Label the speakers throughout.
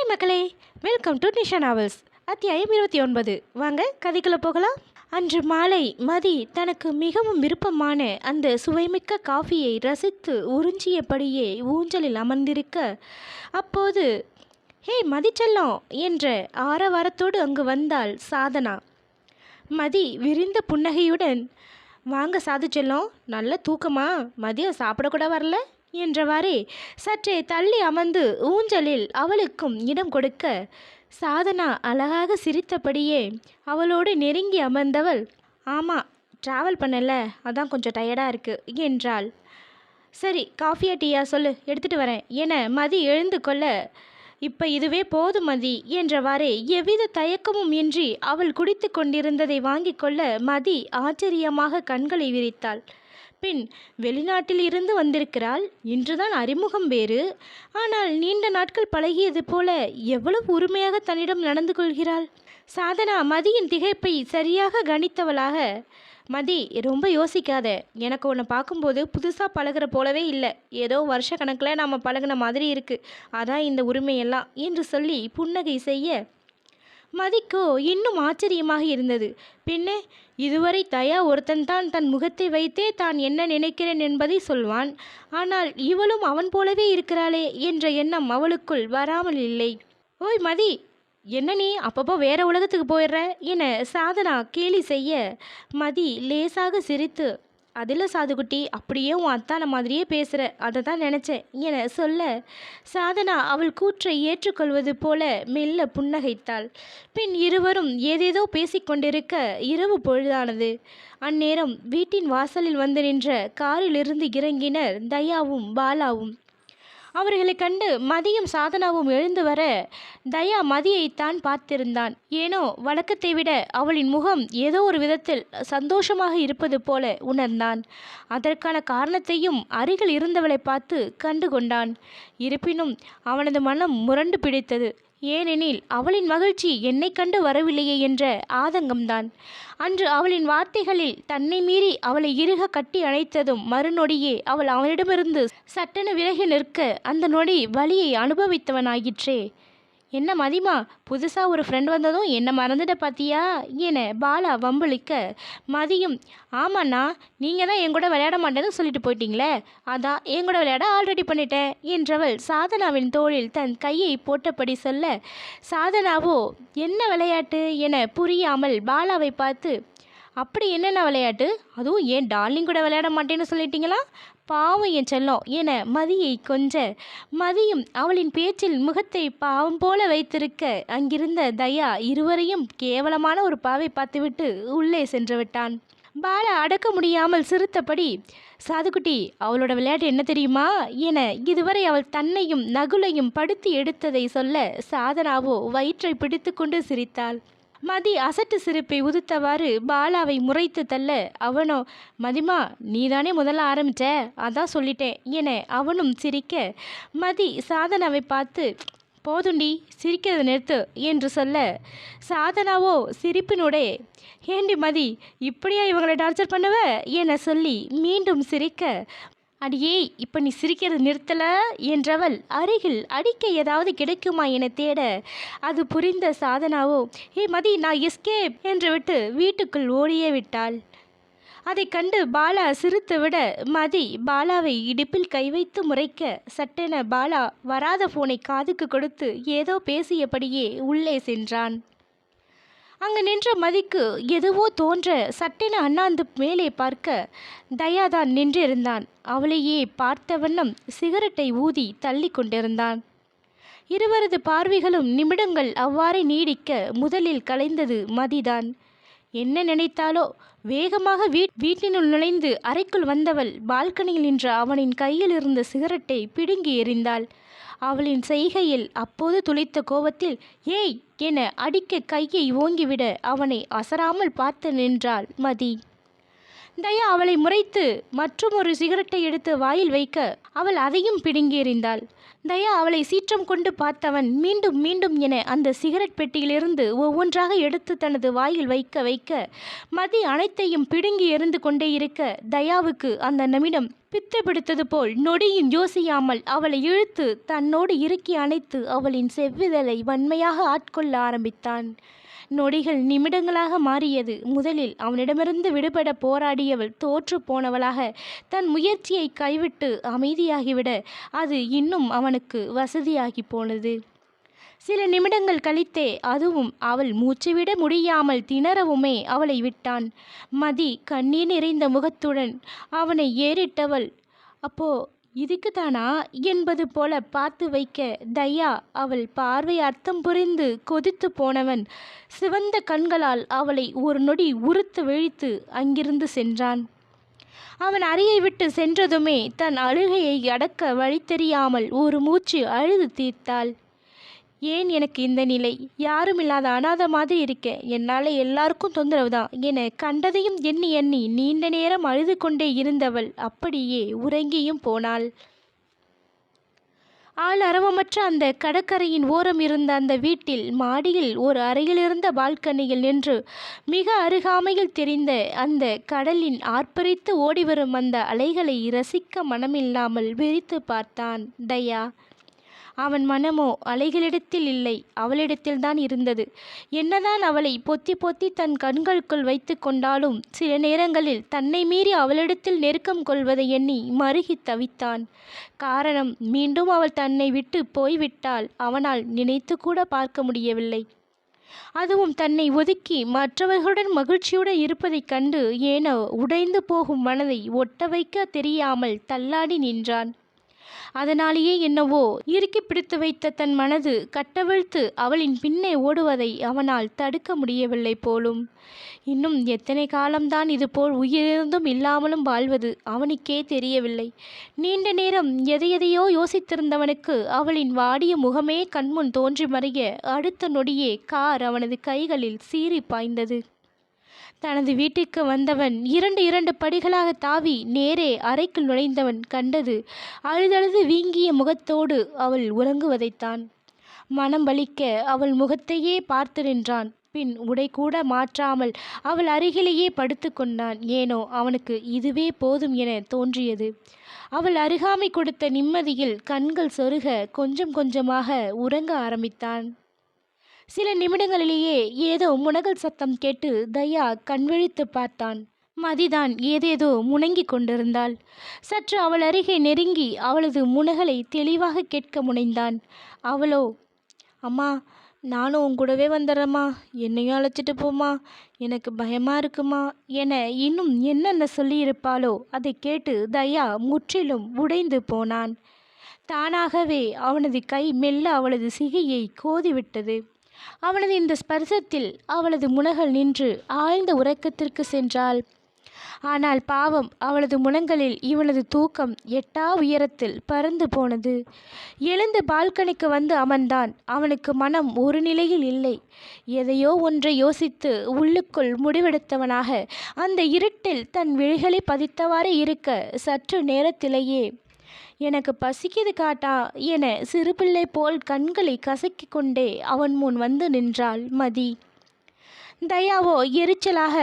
Speaker 1: Hi மக்களே, welcome to Nisha novels. அத்தியாயம் 29. வாங்க கதைக்குள்ள போகலாம். அன்று மாலை மதி தனக்கு மிகவும் விருப்பமான அந்த சுவைமிக்க காஃபியை ரசித்து உறிஞ்சியபடியே ஊஞ்சலில் அமர்ந்திருக்க, அப்போது ஹே மதிச்செல்லம் என்ற ஆரவாரத்தோடு அங்கு வந்தாள் சாதனா. மதி விரிந்த புன்னகையுடன், வாங்க சாது செல்லம், நல்ல தூக்கமா, மதியம் சாப்பிடக்கூட வரல என்றவாறே சற்றே தள்ளி அமர்ந்து ஊஞ்சலில் அவளுக்கும் இடம் கொடுக்க, சாதனா அழகாக சிரித்தபடியே அவளோடு நெருங்கி அமர்ந்தவள், ஆமாம் ட்ராவல் பண்ணல, அதான் கொஞ்சம் டயர்டாக இருக்குது என்றாள். சரி, காஃபியா டீயா சொல்லு, எடுத்துகிட்டு வரேன் என மதி எழுந்து கொள்ள, இப்போ இதுவே போதும் மதி என்றவாறே எவ்வித தயக்கமும் இன்றி அவள் குடித்து கொண்டிருந்ததை வாங்கி கொள்ள மதி ஆச்சரியமாக கண்களை விரித்தாள். பின் வெளிநாட்டில் இருந்து வந்திருக்கிறாள், இன்றுதான் அறிமுகம் வேறு. ஆனால் நீண்ட நாட்கள் பழகியது போல எவ்வளவு உரிமையாக தன்னிடம் நடந்து கொள்கிறாள். சாதனா மதியின் திகைப்பை சரியாக கணித்தவளாக, மதி ரொம்ப யோசிக்காத, எனக்கு உன்னை பார்க்கும்போது புதுசாக பழகிற போலவே இல்லை, ஏதோ வருஷ கணக்கில் நாம் பழகின மாதிரி இருக்குது, அதான் இந்த உரிமையெல்லாம் என்று சொல்லி புன்னகை செய்ய, மதிக்கோ இன்னும் ஆச்சரியமாக இருந்தது. பின்னே இதுவரை தயா ஒருத்தன்தான் தன் முகத்தை வைத்தே தான் என்ன நினைக்கிறேன் என்பதை சொல்வான். ஆனால் இவளும் அவன் போலவே இருக்கிறாளே என்ற எண்ணம் அவளுக்குள் வராமல் இல்லை. ஓய் மதி, என்ன நீ அப்பப்போ வேற உலகத்துக்கு போயிடுற என சாதனா கேலி செய்ய, மதி லேசாக சிரித்து, அதில் சாதுகுட்டி, அப்படியே உன் அத்தான மாதிரியே பேசுகிற, அதை தான் நினச்சேன் என சொல்ல, சாதனா அவள் கூற்றை ஏற்றுக்கொள்வது போல மெல்ல புன்னகைத்தாள். பின் இருவரும் ஏதேதோ பேசிக்கொண்டிருக்க இரவு பொழுதானது. அந்நேரம் வீட்டின் வாசலில் வந்து நின்ற காரிலிருந்து இறங்கினர் தயாவும் பாலாவும். அவர்களை கண்டு மதியும் சாதனாவும் எழுந்து வர, தயா மதியைத்தான் பார்த்திருந்தான். ஏனோ வழக்கத்தை விட அவளின் முகம் ஏதோ ஒரு விதத்தில் சந்தோஷமாக இருப்பது போல உணர்ந்தான். அதற்கான காரணத்தையும் அருகில் இருந்தவளை பார்த்து கண்டு கொண்டான். இருப்பினும் அவனது மனம் முரண்டு பிடித்தது. ஏனெனில் அவளின் மகிழ்ச்சி என்னை கண்டு வரவில்லையே என்ற ஆதங்கம்தான். அன்று அவளின் வார்த்தைகளில் தன்னை மீறி அவளை இறுக கட்டி அணைத்ததும் மறுநொடியே அவள் அவனிடமிருந்து சட்டென விலகி நிற்க அந்த நொடி வலியை அனுபவித்தவனாயிற்றே. என்ன மதிமா, புதுசாக ஒரு ஃப்ரெண்ட் வந்ததும் என்ன மறந்துட பார்த்தியா என பாலா வம்பளிக்க, மதியும், ஆமாண்ணா, நீங்கள் தான் என் கூட விளையாட மாட்டேன்னு சொல்லிட்டு போயிட்டீங்களே, அதான் என் கூட விளையாட ஆல்ரெடி பண்ணிட்டேன் என்றவள் சாதனாவின் தோளில் தன் கையை போட்டபடி சொல்ல, சாதனாவோ என்ன விளையாட்டு என புரியாமல் பாலாவை பார்த்து, அப்படி என்னென்ன விளையாட்டு, அதுவும் ஏன் டார்லிங் கூட விளையாட மாட்டேன்னு சொல்லிட்டீங்களா, பாவம் என் செல்லம் என மதியை கொஞ்ச, மதியும் அவளின் பேச்சில் முகத்தை பாவம் போல வைத்திருக்க, அங்கிருந்த தயா இருவரையும் கேவலமான ஒரு பாவை பார்த்துவிட்டு உள்ளே சென்று விட்டான். பாலா அடக்க முடியாமல் சிரித்தபடி, சாதுக்குட்டி, அவளோட விளையாட்டு என்ன தெரியுமா என இதுவரை அவள் தன்னையும் நகுலையும் படுத்தி எடுத்ததை சொல்ல, சாதனாவோ வயிற்றை பிடித்து கொண்டு சிரித்தாள். மதி அசட்டு சிரிப்பை உதித்தவாறு பாலாவை முறைத்து தள்ள, அவனோ, மதிமா, நீதானே முதல்ல ஆரம்பிச்ச, அதான் சொல்லிட்டேன் என அவனும் சிரிக்க, மதி சாதனாவை பார்த்து, போதுண்டி, சிரிக்கிறது நிறுத்து என்று சொல்ல, சாதனாவோ சிரிப்பினுடே, ஏண்டி மதி, இப்படியா இவங்களை டார்ச்சர் பண்ணுவ என சொல்லி மீண்டும் சிரிக்க, அடியே இப்போ நீ சிரிக்கிறது நிறுத்தல என்றவள் அருகில் அடிக்க ஏதாவது கிடைக்குமா என தேட, அது புரிந்த சாதனாவோ, ஏ மதி, நான் எஸ்கேப் என்று விட்டு வீட்டுக்குள் ஓடியே விட்டாள். அதை கண்டு பாலா சிரித்து விட, மதி பாலாவை இடுப்பில் கை வைத்து முறைக்க, சட்டென பாலா வராத ஃபோனை காதுக்கு கொடுத்து ஏதோ பேசியபடியே உள்ளே சென்றான். அங்கு நின்ற மதிக்கு எதுவோ தோன்ற சட்டென அண்ணாந்து மேலே பார்க்க, தயாதான் நின்றிருந்தான். அவளையே பார்த்த வண்ணம் சிகரெட்டை ஊதி தள்ளி கொண்டிருந்தான். இருவரது பார்வைகளும் நிமிடங்கள் அவ்வாறே நீடிக்க முதலில் கலைந்தது மதிதான். என்ன நினைத்தாலோ, வேகமாக வீட்டினுள் நுழைந்து அறைக்குள் வந்தவள் பால்கனியில் நின்ற அவனின் கையில் இருந்த சிகரெட்டை பிடுங்கி எறிந்தாள். அவளின் செய்கையில் அப்போது துளைத்த கோபத்தில், ஏய் என அடிக்க கையை ஓங்கிவிட அவனை அசராமல் பார்த்து நின்றாள் மதி. தயா அவளை முறைத்து மற்றுமொரு சிகரெட்டை எடுத்து வாயில் வைக்க அவள் அதையும் பிடுங்கி எறிந்தாள். தயா அவளை சீற்றம் கொண்டு பார்த்தவன் மீண்டும் மீண்டும் என அந்த சிகரெட் பெட்டியிலிருந்து ஒவ்வொன்றாக எடுத்து தனது வாயில் வைக்க வைக்க மதி அனைத்தையும் பிடுங்கி எறிந்து கொண்டே இருக்க தயாவுக்கு அந்த நிமிடம் பித்து பிடித்தது போல் நொடியும் யோசியாமல் அவளை இழுத்து தன்னோடு இறுக்கி அணைத்து அவளின் செவ்விதழை வன்மையாக ஆட்கொள்ள ஆரம்பித்தான். நொடிகள் நிமிடங்களாக மாறியது. முதலில் அவனிடமிருந்து விடுபட போராடியவள் தோற்று போனவளாக தன் முயற்சியை கைவிட்டு அமைதியாகிவிட அது இன்னும் அவனுக்கு வசதியாகி போனது. சில நிமிடங்கள் கழித்தே அதுவும் அவள் மூச்சுவிட முடியாமல் திணறவுமே அவளை விட்டான். மதி கண்ணீர் நிறைந்த முகத்துடன் அவனை ஏறிட்டவள் அப்போ இதுக்குதானா என்பது போல பார்த்து வைக்க தயா அவள் பார்வை அர்த்தம் புரிந்து கொதித்து போனவன் சிவந்த கண்களால் அவளை ஒரு நொடி உறுத்து வீழ்த்து அங்கிருந்து சென்றான். அவன் அறையை விட்டு சென்றதுமே தன் அழுகையை அடக்க வழி தெரியாமல் ஒரு மூச்சு அழுது தீர்த்தாள். ஏன் எனக்கு இந்த நிலை? யாரும் இல்லாத அனாத மாதிரி இருக்கேன். என்னால் எல்லாருக்கும் தொந்தரவு தான் என கண்டதையும் எண்ணி எண்ணி நீண்ட நேரம் அழுது கொண்டே இருந்தவள் அப்படியே உறங்கியும் போனாள். ஆள் அரவமற்ற அந்த கடற்கரையின் ஓரம் இருந்த அந்த வீட்டில் மாடியில் ஒரு அறையிலிருந்த பால்கனியில் நின்று மிக அருகாமையில் தெரிந்த அந்த கடலின் ஆர்ப்பரித்து ஓடிவரும் அந்த அலைகளை ரசிக்க மனமில்லாமல் வெறித்து பார்த்தான் தயா. அவன் மனமோ அலைகளிடத்தில் இல்லை, அவளிடத்தில்தான் இருந்தது. என்னதான் அவளை பொத்தி பொத்தி தன் கண்களுக்குள் வைத்து கொண்டாலும் சில நேரங்களில் தன்னை மீறி அவளிடத்தில் நெருக்கம் கொள்வதை எண்ணி மருகி தவித்தான். காரணம், மீண்டும் அவள் தன்னை விட்டு போய்விட்டால் அவனால் நினைத்து கூட பார்க்க முடியவில்லை. அதுவும் தன்னை ஒதுக்கி மற்றவர்களுடன் மகிழ்ச்சியுடன் இருப்பதைக் கண்டு ஏனோ உடைந்து போகும் மனதை ஒட்ட வைக்க தெரியாமல் தள்ளாடி நின்றான். அதனாலேயே என்னவோ இறுக்கி பிடித்து வைத்த தன் மனது கட்டவிழ்த்து அவளின் பின்னே ஓடுவதை அவனால் தடுக்க முடியவில்லை போலும். இன்னும் எத்தனை காலம்தான் இதுபோல் உயிரிழந்தும் இல்லாமலும் வாழ்வது அவனுக்கே தெரியவில்லை. நீண்ட நேரம் எதையெதையோ யோசித்திருந்தவனுக்கு அவளின் வாடிய முகமே கண்முன் தோன்றி மறைய அடுத்த நொடியே கார் அவனது கைகளில் சீறி பாய்ந்தது. தனது வீட்டிற்கு வந்தவன் இரண்டு படிகளாக தாவி நேரே அறைக்குள் நுழைந்தவன் கண்டது அழுதழுது வீங்கிய முகத்தோடு அவள் உறங்குவதைத்தான். மனம் வலிக்க அவள் முகத்தையே பார்த்து நின்றான். பின் உடை கூட மாற்றாமல் அவள் அருகிலேயே படுத்து கொண்டான். ஏனோ அவனுக்கு இதுவே போதும் என தோன்றியது. அவள் அருகாமை கொடுத்த நிம்மதியில் கண்கள் சொருக கொஞ்சம் கொஞ்சமாக உறங்க ஆரம்பித்தான். சில நிமிடங்களிலேயே ஏதோ முனகல் சத்தம் கேட்டு தயா கண்விழித்து பார்த்தான். மதிதான் ஏதேதோ முணங்கிக் கொண்டிருந்தாள். சற்று அவள் அருகே நெருங்கி அவளது முனகலை தெளிவாக கேட்க முனைந்தான். அவளோ, அம்மா, நானும் உன் கூடவே வந்துடுறேம்மா, என்னையும் அழைச்சிட்டு போமா, எனக்கு பயமாக இருக்குமா என இன்னும் என்னென்ன சொல்லியிருப்பாளோ அதை கேட்டு தயா முற்றிலும் உடைந்து போனான். தானாகவே அவனது கை மெல்ல அவளது சிகையை கோதிவிட்டது. அவனது இந்த ஸ்பர்சத்தில் அவளது முனகள் நின்று ஆழ்ந்த உறக்கத்திற்கு சென்றாள். ஆனால் பாவம், அவளது முனங்களில் இவனது தூக்கம் எட்டா உயரத்தில் பறந்து போனது. எழுந்து பால்கனிக்கு வந்து அமர்ந்தான். அவனுக்கு மனம் ஒரு நிலையில் இல்லை. எதையோ ஒன்றை யோசித்து உள்ளுக்குள் முடிவெடுத்தவனாக அந்த இருட்டில் தன் விழிகளை பதித்தவாறே இருக்க சற்று நேரத்திலேயே எனக்கு பசிக்குது காட்டா என சிறுபிள்ளை போல் கண்களை கசக்கி கொண்டே அவன் முன் வந்து நின்றாள் மதி. தயாவோ எரிச்சலாக,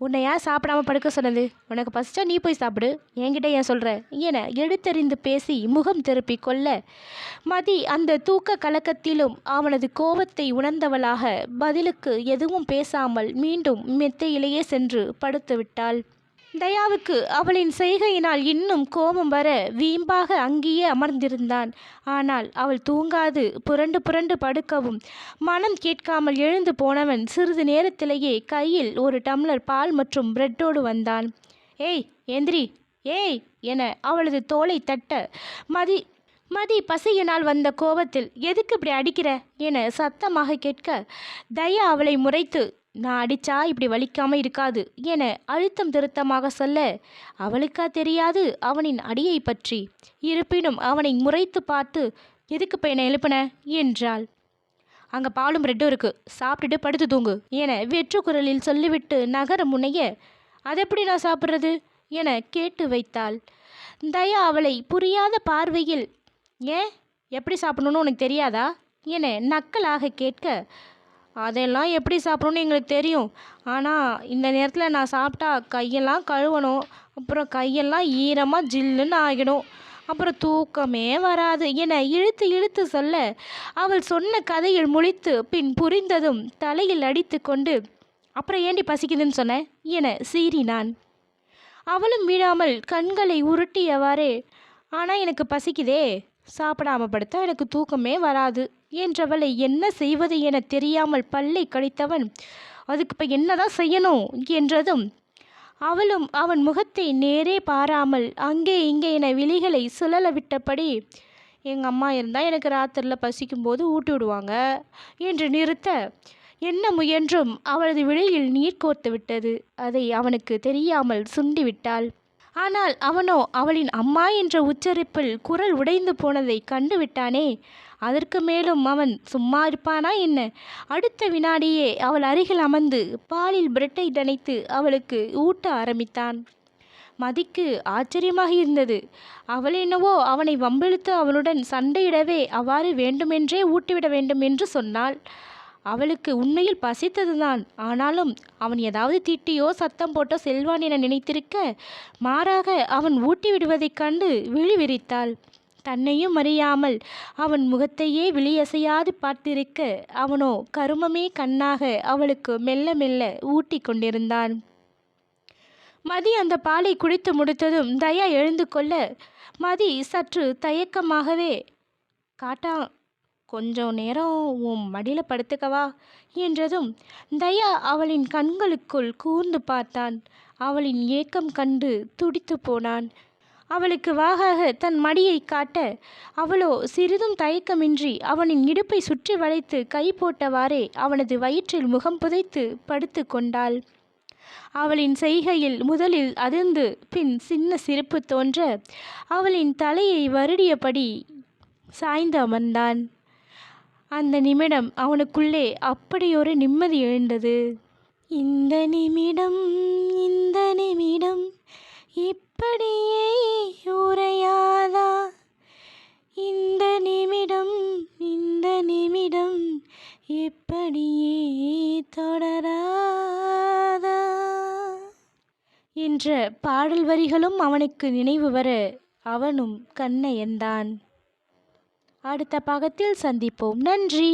Speaker 1: உன்னை ஏன் சாப்பிடாம படுக்க சொன்னது? உனக்கு பசிச்சா நீ போய் சாப்பிடு, என்கிட்ட ஏன் சொல்கிற என எடுத்தறிந்து பேசி முகம் திருப்பி கொள்ள மதி அந்த தூக்க கலக்கத்திலும் அவனது கோபத்தை உணர்ந்தவளாக பதிலுக்கு எதுவும் பேசாமல் மீண்டும் மெத்தையிலேயே சென்று படுத்து விட்டாள். தயாவுக்கு அவளின் செய்கையினால் இன்னும் கோபம் வர வீம்பாக அங்கேயே அமர்ந்திருந்தான். ஆனால் அவள் தூங்காது புரண்டு புரண்டு படுக்கவும் மனம் கேட்காமல் எழுந்து போனவன் சிறிது நேரத்திலேயே கையில் ஒரு டம்ளர் பால் மற்றும் பிரெட்டோடு வந்தான். ஏய் எந்திரி, ஏய் என அவளது தோளை தட்ட மதி பசியினால் வந்த கோபத்தில் எதுக்கு இப்படி அடிக்கிற என சத்தமாக கேட்க தயா அவளை முறைத்து, நான் அடித்தா இப்படி வலிக்காமல் இருக்காது என அழுத்தம் திருத்தமாக சொல்ல அவளுக்கா தெரியாது அவனின் அடியை பற்றி. இருப்பினும் அவனை முறைத்து பார்த்து, எதுக்கு பையனை எழுப்பின என்றாள். அங்கே பாலும் பிரெட்டும் இருக்கு, சாப்பிட்டுட்டு படுத்து தூங்கு என வெற்று குரலில் சொல்லிவிட்டு நகர முனைய, அதெப்படி நான் சாப்பிட்றது என கேட்டு வைத்தாள். தயா அவளை புரியாத பார்வையில், ஏன் எப்படி சாப்பிடணும்னு உனக்கு தெரியாதா என நக்கலாக கேட்க, அதெல்லாம் எப்படி சாப்பிடணும்னு எங்களுக்கு தெரியும். ஆனால் இந்த நேரத்தில் நான் சாப்பிட்டா கையெல்லாம் கழுவணும். அப்புறம் கையெல்லாம் ஈரமாக ஜில்லுன்னு ஆகிடும். அப்புறம் தூக்கமே வராது என இழுத்து இழுத்து சொல்ல, அவள் சொன்ன கதையில் முழித்து பின் புரிந்ததும் தலையில் அடித்து கொண்டு, அப்புறம் ஏண்டி பசிக்குதுன்னு சொன்னேன் என சீறினான். அவளும் விடாமல் கண்களை உருட்டியவாறே, ஆனால் எனக்கு பசிக்குதே, சாப்பிடாம படுத்தா எனக்கு தூக்கமே வராது என்றவளை என்ன செய்வது என தெரியாமல் பல்லை கடித்தவன், அதுக்கு இப்போ என்னதான் செய்யணும் என்றதும் அவளும் அவன் முகத்தை நேரே பாராமல் அங்கே இங்கே என விழிகளை சுழல விட்டபடி, எங்கள் அம்மா இருந்தால் எனக்கு ராத்திரியில் பசிக்கும்போது ஊட்டி விடுவாங்க என்று நிறுத்த, என்ன முயன்றும் அவளது விழியில் நீர் கோர்த்து விட்டது. அதை அவனுக்கு தெரியாமல் சுண்டிவிட்டாள். ஆனால் அவனோ அவளின் அம்மா என்ற உச்சரிப்பில் குரல் உடைந்து போனதை கண்டு விட்டானே. அதற்கு மேலும் அவன் சும்மா இருப்பானா என்ன? அடுத்த வினாடியே அவள் அருகில் அமர்ந்து பாலில் பிரெட்டை நனைத்து அவளுக்கு ஊட்ட ஆரம்பித்தான். மதிக்கு ஆச்சரியமாக இருந்தது. அவள் என்னவோ அவனை வம்பிழுத்து அவனுடன் சண்டையிடவே அவ்வாறு வேண்டுமென்றே ஊட்டிவிட வேண்டும் என்று சொன்னாள். அவளுக்கு உண்மையில் பசித்ததுதான். ஆனாலும் அவன் ஏதாவது திட்டியோ சத்தம் போட்டோ செல்வான் என நினைத்திருக்க, மாறாக அவன் ஊட்டி விடுவதைக் கண்டு விழி விரித்தாள். தன்னையும் அறியாமல் அவன் முகத்தையே விழியசையாது பார்த்திருக்க, அவனோ கருமமே கண்ணாக அவளுக்கு மெல்ல மெல்ல ஊட்டி கொண்டிருந்தான். மதி அந்த பாலை குடித்து முடித்ததும் தயா எழுந்து கொள்ள, மதி சற்று தயக்கமாகவே, காட்டா கொஞ்சம் நேரம் உன் மடியில் படுத்துக்கவா என்றதும் தயா அவளின் கண்களுக்குள் கூர்ந்து பார்த்தான். அவளின் ஏக்கம் கண்டு துடித்து போனான். அவளுக்கு வாகாக தன் மடியை காட்ட, அவளோ சிறிதும் தயக்கமின்றி அவனின் இடுப்பை சுற்றி வளைத்து கை போட்டவாறே அவனது வயிற்றில் முகம் புதைத்து படுத்து கொண்டாள். அவளின் செய்கையில் முதலில் அதிர்ந்து பின் சின்ன சிரிப்பு தோன்ற அவளின் தலையை வருடியபடி சாய்ந்து அமர்ந்தான். அந்த நிமிடம் அவனுக்குள்ளே அப்படியொரு நிம்மதி எழுந்தது. இந்த நிமிடம் இந்த நிமிடம் இப்படியே உறையாதா, இந்த நிமிடம் இந்த நிமிடம் இப்படியே தொடராதா என்ற பாடல் வரிகளும் அவனுக்கு நினைவு வர அவனும் கண்ணயர்ந்தான். அடுத்த பாகத்தில் சந்திப்போம். நன்றி.